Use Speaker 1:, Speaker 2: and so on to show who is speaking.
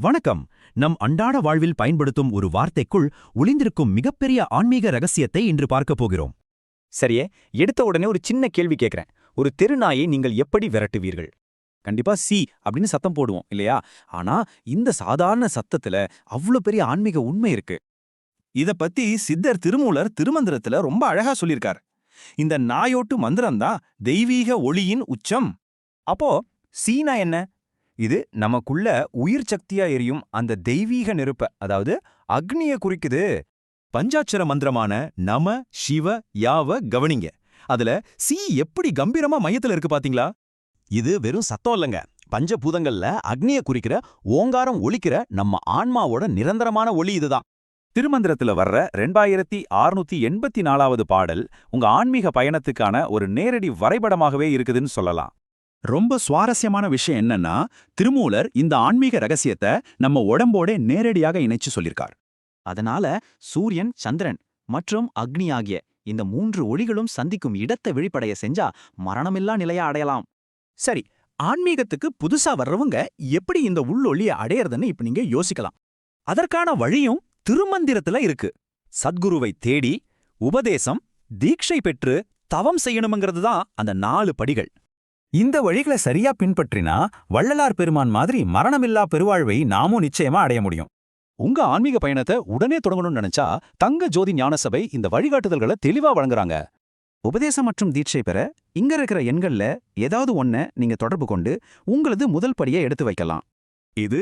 Speaker 1: வணக்கம். நம் அன்றாட வாழ்வில் பயன்படுத்தும் ஒரு வார்த்தைக்குள் ஒளிந்திருக்கும் மிகப்பெரிய ஆன்மீக ரகசியத்தை இன்று பார்க்கப் போகிறோம்.
Speaker 2: சரியே, எடுத்த உடனே ஒரு சின்ன கேள்வி கேட்கிறேன். ஒரு தெருநாயை நீங்கள் எப்படி விரட்டுவீர்கள்? கண்டிப்பா சி அப்படின்னு சத்தம் போடுவோம் இல்லையா? ஆனா இந்த சாதாரண சத்தத்துல அவ்ளோ பெரிய ஆன்மீக உண்மை இருக்கு.
Speaker 3: இத பத்தி சித்தர் திருமூலர் திருமந்திரத்துல ரொம்ப அழகா சொல்லியிருக்கார். இந்த நாயோட்டு மந்திரம்தான் தெய்வீக ஒளியின் உச்சம்.
Speaker 2: அப்போ சீனா என்ன? இது நமக்குள்ள உயிர் சக்தியா எரியும் அந்த தெய்வீக நெருப்ப, அதாவது அக்னிய குறிக்குது.
Speaker 1: பஞ்சாட்சர மந்திரமான நம சிவ யாவ கவனிங்க. அதுல சி எப்படி கம்பீரமா மையத்துல இருக்கு பாத்தீங்களா? இது வெறும் சத்தம் இல்லங்க. பஞ்சபூதங்கள்ல அக்னிய குறிக்கிற ஓங்காரம் ஒலிக்கிற நம்ம ஆன்மாவோட நிரந்தரமான ஒளி இதுதான்.
Speaker 3: திருமந்திரத்துல வர்ற 2684வது பாடல் உங்க ஆன்மீக பயணத்துக்கான ஒரு நேரடி வரைபடமாகவே இருக்குதுன்னு சொல்லலாம்.
Speaker 4: ரொம்ப சுவாரஸ்யமான விஷயம் என்னன்னா, திருமூலர் இந்த ஆன்மீக ரகசியத்தை நம்ம உடம்போட நேரடியாக இணைச்சு சொல்லியிருக்கார்.
Speaker 2: அதனால சூரியன், சந்திரன் மற்றும் அக்னி ஆகிய இந்த 3 ஒளிகளும் சந்திக்கும் இடத்தை விழிப்படைய செஞ்சா மரணமில்லா நிலையா அடையலாம்.
Speaker 4: சரி, ஆன்மீகத்துக்கு புதுசா வர்றவங்க எப்படி இந்த உள்ளொளிய அடையறதுன்னு இப்ப நீங்க யோசிக்கலாம். அதற்கான வழியும் திருமந்திரத்துல இருக்கு. சத்குருவை தேடி உபதேசம், தீட்சை பெற்று தவம் செய்யணுங்கிறது தான் அந்த 4 படிகள். இந்த வழிகளை சரியா பின்பற்றினா வள்ளலார் பெருமான் மாதிரி மரணமில்லா பெருவாழ்வை நாமும் நிச்சயமா அடைய முடியும்.
Speaker 1: உங்க ஆன்மீக பயணத்தை உடனே தொடங்கணும்னு நினைச்சா தங்க ஜோதி ஞான சபை இந்த வழிகாட்டுதல்களை தெளிவா வழங்குறாங்க.
Speaker 4: உபதேசம் மற்றும் தீட்சை பெற இங்க இருக்கிற எண்கள்ல ஏதாவது ஒன்ன நீங்க தொடர்பு கொண்டு உங்களது முதல் படியை எடுத்து வைக்கலாம்.
Speaker 1: இது